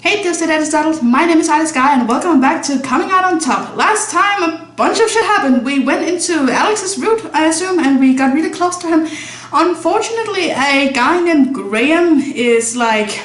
Hey dudettes, my name is Ayla and welcome back to Coming Out on Top. Last time a bunch of shit happened. We went into Alex's route, I assume, and we got really close to him. Unfortunately, a guy named Graham is like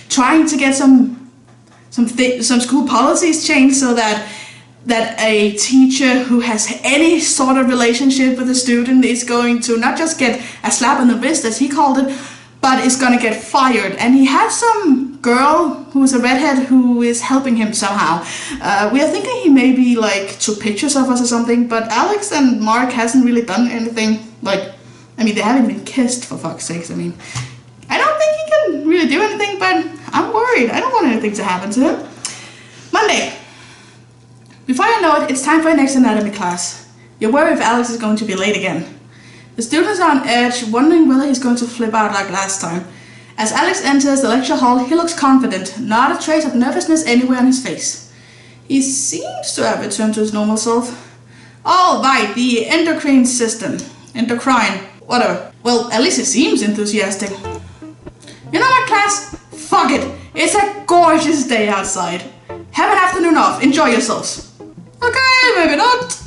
trying to get some school policies changed so that a teacher who has any sort of relationship with a student is going to not just get a slap on the wrist, as he called it, but is gonna get fired. And he has some girl who's a redhead who is helping him somehow. We are thinking he maybe like took pictures of us or something, but Alex and Mark hasn't really done anything. Like, I mean, they haven't been kissed, for fuck's sakes. I mean, I don't think he can really do anything, but I'm worried. I don't want anything to happen to him. Monday. Before you know it, it's time for our next anatomy class. You're worried if Alex is going to be late again. The students are on edge, wondering whether he's going to flip out like last time. As Alex enters the lecture hall, he looks confident, not a trace of nervousness anywhere on his face. He seems to have returned to his normal self. All right, the endocrine system. Endocrine, whatever. Well, at least he seems enthusiastic. You know what, class? Fuck it. It's a gorgeous day outside. Have an afternoon off. Enjoy yourselves. Okay, maybe not.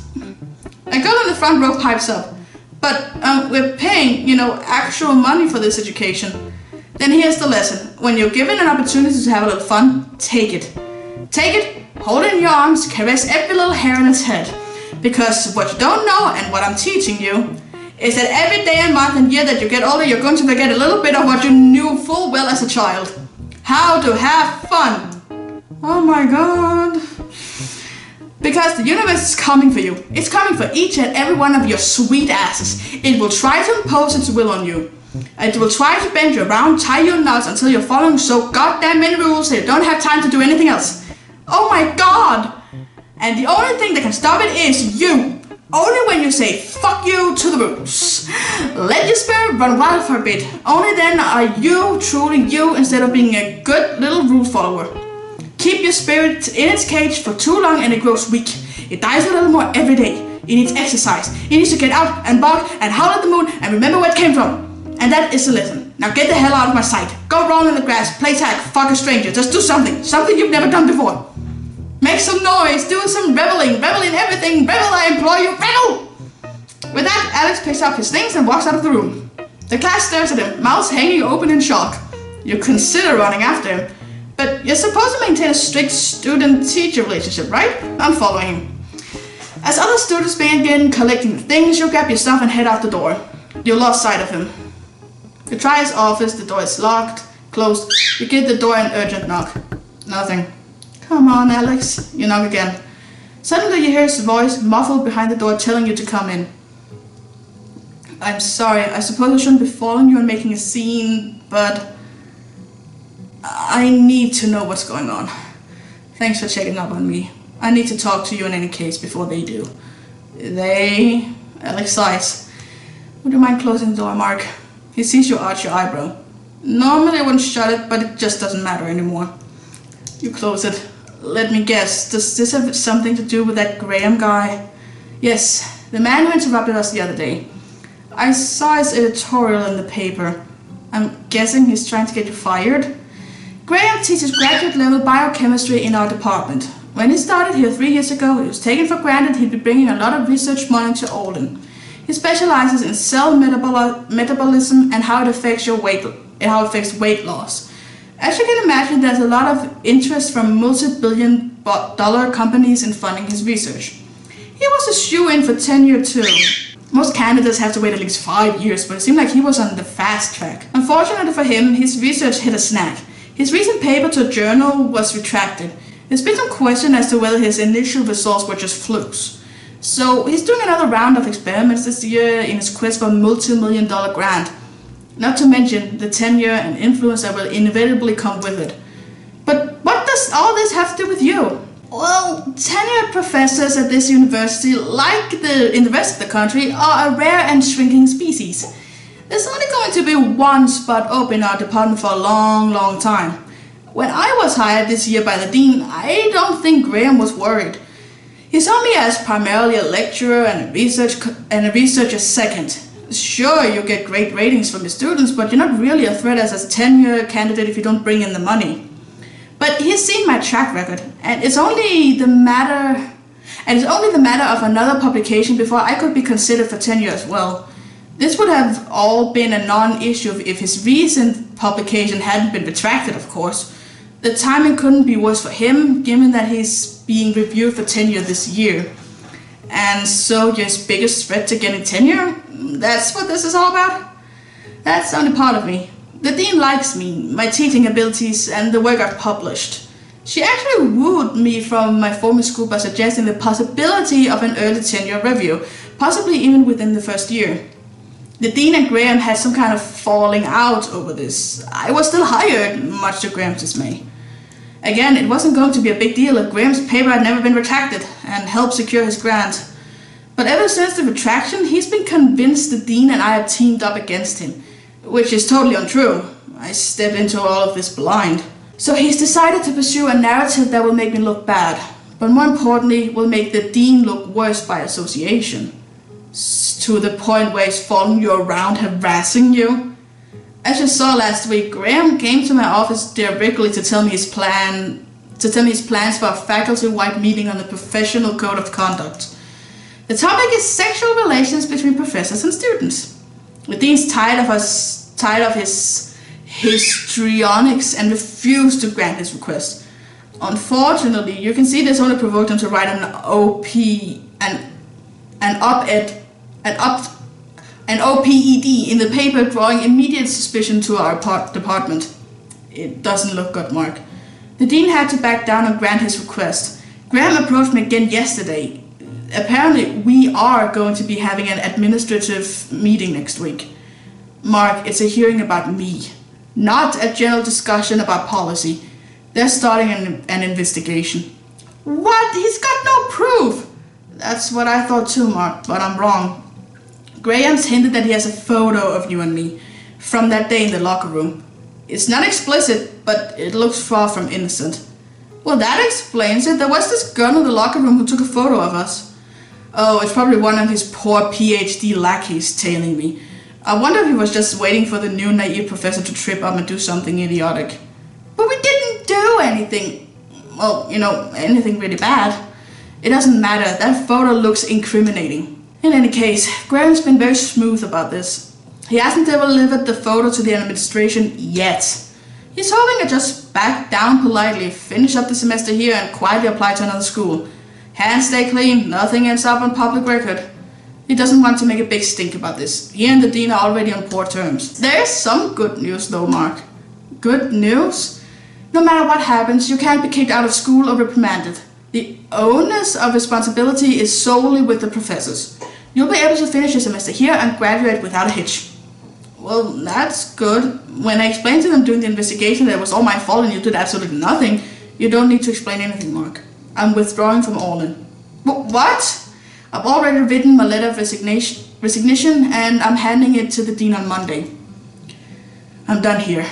A girl in the front row pipes up. But we're paying, actual money for this education. Then here's the lesson. When you're given an opportunity to have a little fun, take it. Take it, hold it in your arms, caress every little hair on its head. Because what you don't know, and what I'm teaching you, is that every day and month and year that you get older, you're going to forget a little bit of what you knew full well as a child. How to have fun. Oh my god. Because the universe is coming for you. It's coming for each and every one of your sweet asses. It will try to impose its will on you. It will try to bend you around, tie you in knots until you're following so goddamn many rules that you don't have time to do anything else. Oh my god! And the only thing that can stop it is you. Only when you say fuck you to the rules. Let your spirit run wild for a bit. Only then are you truly you instead of being a good little rule follower. Keep your spirit in its cage for too long and it grows weak. It dies a little more every day. It needs exercise. It needs to get out and bark and howl at the moon and remember where it came from. And that is the lesson. Now get the hell out of my sight. Go roll in the grass, play tag, fuck a stranger. Just do something. Something you've never done before. Make some noise. Do some reveling. Revel in everything. Revel, I implore you. Revel! With that, Alex picks up his things and walks out of the room. The class stares at him, mouths hanging open in shock. You consider running after him. But you're supposed to maintain a strict student-teacher relationship, right? I'm following him. As other students begin collecting the things, you grab your stuff and head out the door. You lost sight of him. You try his office, the door is locked, closed. You give the door an urgent knock. Nothing. Come on, Alex. You knock again. Suddenly you hear his voice muffled behind the door telling you to come in. I'm sorry, I suppose I shouldn't be following you and making a scene, but I need to know what's going on. Thanks for checking up on me. I need to talk to you in any case before they do. Alex sighs. Would you mind closing the door, Mark? He sees you arch your eyebrow. Normally I wouldn't shut it, but it just doesn't matter anymore. You close it. Let me guess, does this have something to do with that Graham guy? Yes, the man who interrupted us the other day. I saw his editorial in the paper. I'm guessing he's trying to get you fired? Graham teaches graduate level biochemistry in our department. When he started here 3 years ago, it was taken for granted he'd be bringing a lot of research money to Olin. He specializes in cell metabolism and how it affects weight loss. As you can imagine, there's a lot of interest from multi-billion-dollar companies in funding his research. He was a shoo-in for tenure too. Most candidates have to wait at least 5 years, but it seemed like he was on the fast track. Unfortunately for him, his research hit a snag. His recent paper to a journal was retracted. There's been some question as to whether his initial results were just flukes. So he's doing another round of experiments this year in his quest for a multi-million-dollar grant. Not to mention the tenure and influence that will inevitably come with it. But what does all this have to do with you? Well, tenured professors at this university, like in the rest of the country, are a rare and shrinking species. There's only going to be one spot open in our department for a long, long time. When I was hired this year by the dean, I don't think Graham was worried. He saw me as primarily a lecturer and a researcher second. Sure, you get great ratings from your students, but you're not really a threat as a tenure candidate if you don't bring in the money. But he's seen my track record, and it's only the matter of another publication before I could be considered for tenure as well. This would have all been a non-issue if his recent publication hadn't been retracted, of course. The timing couldn't be worse for him, given that he's being reviewed for tenure this year. And so your biggest threat to getting tenure? That's what this is all about? That's only part of me. The dean likes me, my teaching abilities, and the work I've published. She actually wooed me from my former school by suggesting the possibility of an early tenure review, possibly even within the first year. The dean and Graham had some kind of falling out over this. I was still hired, much to Graham's dismay. Again, it wasn't going to be a big deal if Graham's paper had never been retracted and helped secure his grant. But ever since the retraction, he's been convinced the dean and I have teamed up against him, which is totally untrue. I stepped into all of this blind. So he's decided to pursue a narrative that will make me look bad, but more importantly, will make the dean look worse by association. To the point where he's following you around, harassing you. As you saw last week, Graham came to my office directly to tell me his plans for a faculty-wide meeting on the professional code of conduct. The topic is sexual relations between professors and students. The dean's tired of his histrionics and refused to grant his request. Unfortunately, you can see this only provoked him to write an OPED in the paper, drawing immediate suspicion to our department. It doesn't look good, Mark. The dean had to back down and grant his request. Graham approached me again yesterday. Apparently, we are going to be having an administrative meeting next week. Mark, it's a hearing about me, not a general discussion about policy. They're starting an investigation. What? He's got no proof! That's what I thought too, Mark, but I'm wrong. Graham's hinted that he has a photo of you and me from that day in the locker room. It's not explicit, but it looks far from innocent. Well, that explains it. There was this girl in the locker room who took a photo of us. Oh, it's probably one of his poor PhD lackeys tailing me. I wonder if he was just waiting for the new naive professor to trip up and do something idiotic. But we didn't do anything. Well, anything really bad. It doesn't matter. That photo looks incriminating. In any case, Graham's been very smooth about this. He hasn't delivered the photo to the administration yet. He's hoping to just back down politely, finish up the semester here, and quietly apply to another school. Hands stay clean, nothing ends up on public record. He doesn't want to make a big stink about this. He and the dean are already on poor terms. There's some good news though, Mark. Good news? No matter what happens, you can't be kicked out of school or reprimanded. The onus of responsibility is solely with the professors. You'll be able to finish your semester here and graduate without a hitch. Well, that's good. When I explained to them during the investigation that it was all my fault and you did absolutely nothing, you don't need to explain anything, Mark. I'm withdrawing from Orlin. What? I've already written my letter of resignation and I'm handing it to the dean on Monday. I'm done here.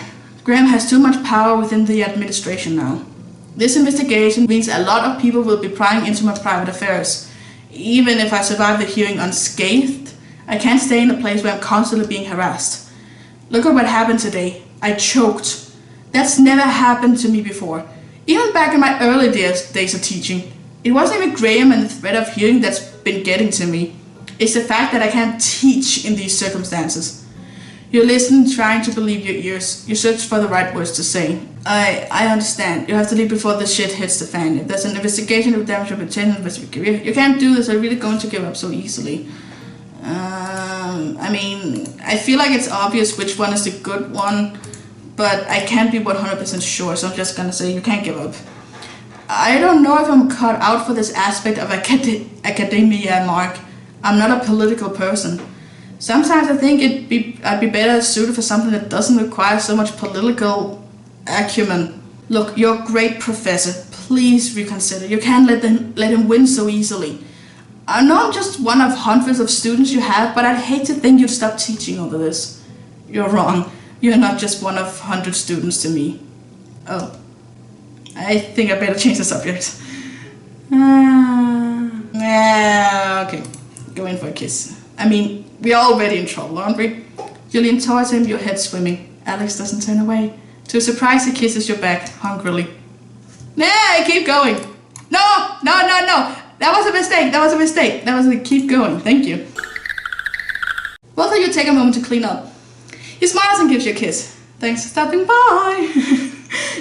Graham has too much power within the administration now. This investigation means a lot of people will be prying into my private affairs. Even if I survive the hearing unscathed, I can't stay in a place where I'm constantly being harassed. Look at what happened today. I choked. That's never happened to me before. Even back in my early days of teaching. It wasn't even Graham and the threat of hearing that's been getting to me. It's the fact that I can't teach in these circumstances. You listen, trying to believe your ears. You search for the right words to say. I understand. You have to leave before the shit hits the fan. If there's an investigation of damage your reputation, your career, you can't do this. I'm really going to give up so easily. I feel like it's obvious which one is the good one, but I can't be 100% sure, so I'm just gonna say you can't give up. I don't know if I'm cut out for this aspect of academia, Mark. I'm not a political person. Sometimes I think I'd be better suited for something that doesn't require so much political acumen. Look, you're a great professor. Please reconsider. You can't let him win so easily. I know I'm just one of hundreds of students you have, but I'd hate to think you'd stop teaching over this. You're wrong. You're not just one of 100 students to me. Oh. I think I better change the subject. Okay. Go in for a kiss. We're already in trouble, aren't we? You lean towards him, your head swimming. Alex doesn't turn away. To his surprise, he kisses your back, hungrily. Nah, keep going. No. That was a mistake. Keep going. Thank you. Both of you take a moment to clean up. He smiles and gives you a kiss. Thanks for stopping by.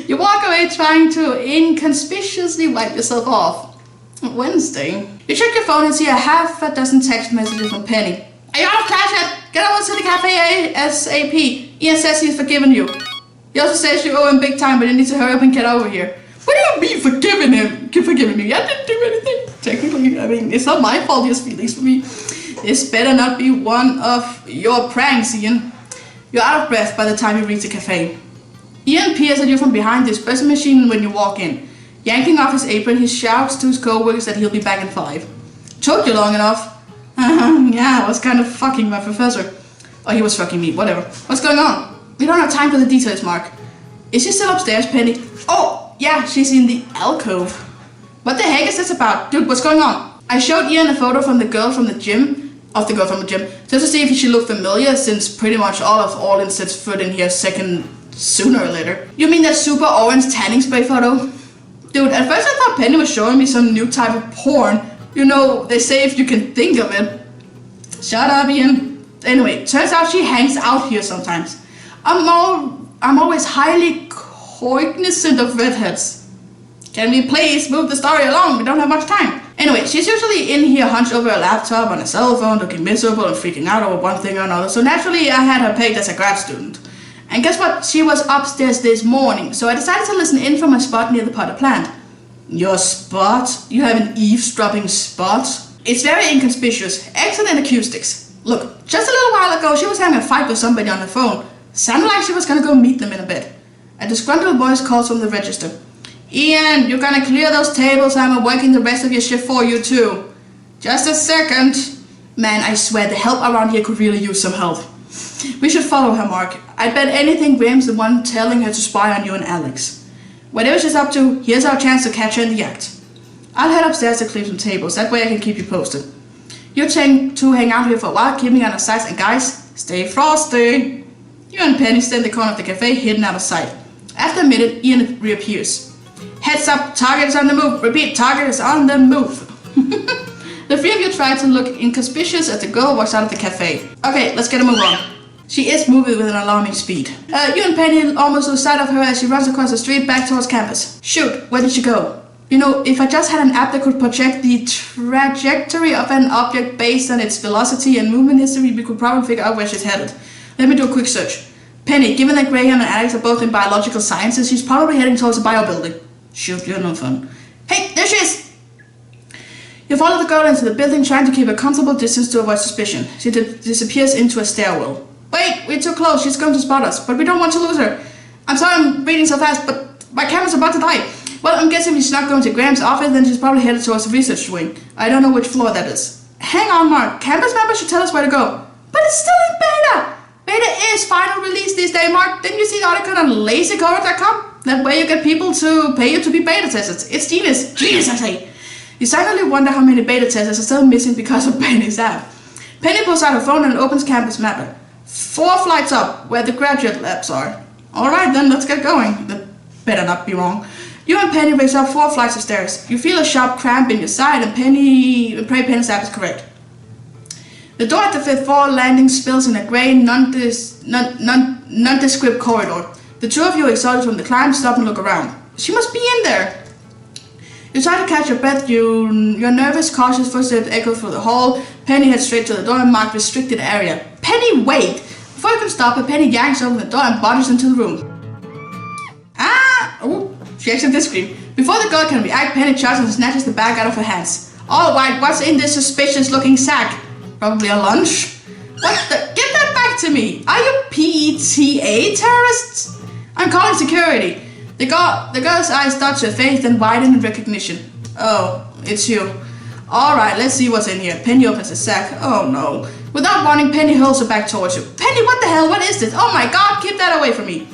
You walk away trying to inconspicuously wipe yourself off. Wednesday. You check your phone and see a half a dozen text messages from Penny. Are you out of class yet? Get over to the cafe ASAP. Ian says he's forgiven you. He also says you owe him big time, but you need to hurry up and get over here. What do you mean forgiving him? Forgiving me? I didn't do anything. Technically, I mean, it's not my fault he has feelings for me. This better not be one of your pranks, Ian. You're out of breath by the time you reach the cafe. Ian peers at you from behind the espresso machine when you walk in. Yanking off his apron, he shouts to his co-workers that he'll be back in 5. Took you long enough. Yeah, I was kind of fucking my professor. Or he was fucking me, whatever. What's going on? We don't have time for the details, Mark. Is she still upstairs, Penny? Oh, yeah, she's in the alcove. What the heck is this about? Dude, what's going on? I showed Ian a photo from the girl from the gym, just to see if she looked familiar, since pretty much all of Orlin sets foot in here second sooner or later. You mean that super orange tanning spray photo? Dude, at first I thought Penny was showing me some new type of porn. You know, they say if you can think of it. Shut up, Ian. Anyway, turns out she hangs out here sometimes. I'm always highly cognizant of redheads. Can we please move the story along? We don't have much time. Anyway, she's usually in here hunched over a laptop on a cell phone, looking miserable and freaking out over one thing or another, so naturally I had her pegged as a grad student. And guess what? She was upstairs this morning, so I decided to listen in from my spot near the potted plant. Your spot? You have an eavesdropping spot? It's very inconspicuous. Excellent acoustics. Look, just a little while ago she was having a fight with somebody on the phone. Sounded like she was gonna go meet them in a bit. A disgruntled voice calls from the register. Ian, you're gonna clear those tables. I'm working the rest of your shift for you too. Just a second. Man, I swear the help around here could really use some help. We should follow her, Mark. I bet anything Graham's the one telling her to spy on you and Alex. Whatever she's up to, here's our chance to catch her in the act. I'll head upstairs to clear some tables, that way I can keep you posted. You two hang out here for a while, keeping out of sight, and guys, stay frosty. You and Penny stay in the corner of the cafe, hidden out of sight. After a minute, Ian reappears. Heads up, target is on the move. Repeat, target is on the move. The three of you try to look inconspicuous as the girl walks out of the cafe. Okay, let's get a move on. She is moving with an alarming speed. You and Penny almost lose sight of her as she runs across the street back towards campus. Shoot, where did she go? You know, if I just had an app that could project the trajectory of an object based on its velocity and movement history, we could probably figure out where she's headed. Let me do a quick search. Penny, given that Graham and Alex are both in biological sciences, she's probably heading towards a bio building. Shoot, you're no fun. Hey, there she is! You follow the girl into the building, trying to keep a comfortable distance to avoid suspicion. She disappears into a stairwell. Wait, we're too close. She's going to spot us, but we don't want to lose her. I'm sorry I'm reading so fast, but my camera's about to die. Well, I'm guessing if she's not going to Graham's office, then she's probably headed towards the research wing. I don't know which floor that is. Hang on, Mark. Campus members should tell us where to go. But it's still in beta! Beta is final release this day, Mark. Didn't you see the article on lazycoder.com? That way you get people to pay you to be beta testers. It's genius. Genius, I say. You silently wonder how many beta testers are still missing because of Penny's app. Penny pulls out her phone and opens campus mapper. 4 flights up, where the graduate labs are. Alright then, let's get going. That better not be wrong. You and Penny race up 4 flights of stairs. You feel a sharp cramp in your side and pray Penny's app is correct. The door at the 5th floor landing spills in a grey, nondescript corridor. The two of you, exhausted from the climb, stop and look around. She must be in there. You try to catch your breath. Your nervous, cautious footsteps echo through the hall. Penny heads straight to the door and marked restricted area. Penny, wait! Before you can stop her, Penny yanks open the door and barges into the room. Oh, she exits this scream. Before the girl can react, Penny charges and snatches the bag out of her hands. Alright, what's in this suspicious looking sack? Probably a lunch? What the? Give that back to me! Are you PETA terrorists? I'm calling security. The girl's eyes dodge her face, then widen in recognition. Oh, it's you. Alright, let's see what's in here. Penny opens the sack. Oh no. Without warning, Penny hurls her back towards you. Penny, what the hell? What is this? Oh my god, keep that away from me.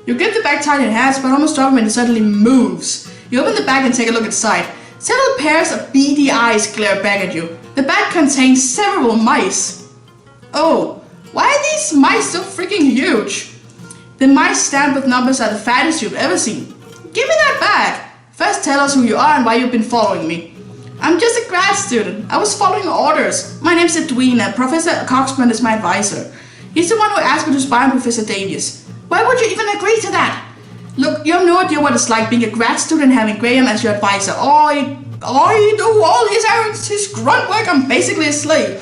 You grip the bag tight in hands, but almost drop it when it suddenly moves. You open the bag and take a look inside. Several pairs of beady eyes glare back at you. The bag contains several mice. Oh, why are these mice so freaking huge? The mice stamped with numbers are the fattest you've ever seen. Give me that bag. First tell us who you are and why you've been following me. I'm just a grad student. I was following orders. My name's Edwina. Professor Coxman is my advisor. He's the one who asked me to spy on Professor Davies. Why would you even agree to that? Look, you have no idea what it's like being a grad student having Graham as your advisor. I do all his errands, his grunt work. I'm basically a slave.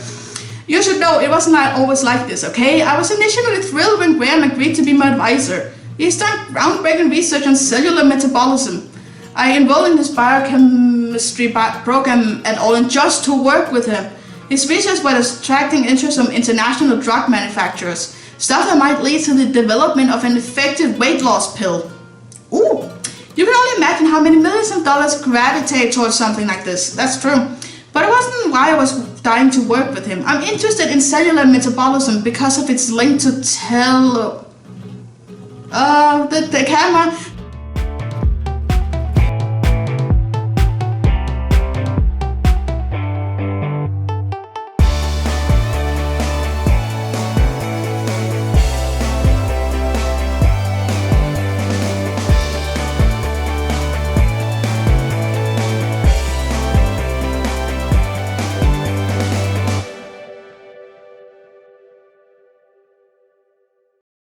You should know it wasn't always like this, okay? I was initially thrilled when Graham agreed to be my advisor. He's done groundbreaking research on cellular metabolism. I enrolled in his biochemistry program and all, and just to work with him. His research was attracting interest from international drug manufacturers. Stuff that might lead to the development of an effective weight loss pill. Ooh, you can only imagine how many millions of dollars gravitate towards something like this. That's true. But it wasn't why I was dying to work with him. I'm interested in cellular metabolism because of its link to the camera.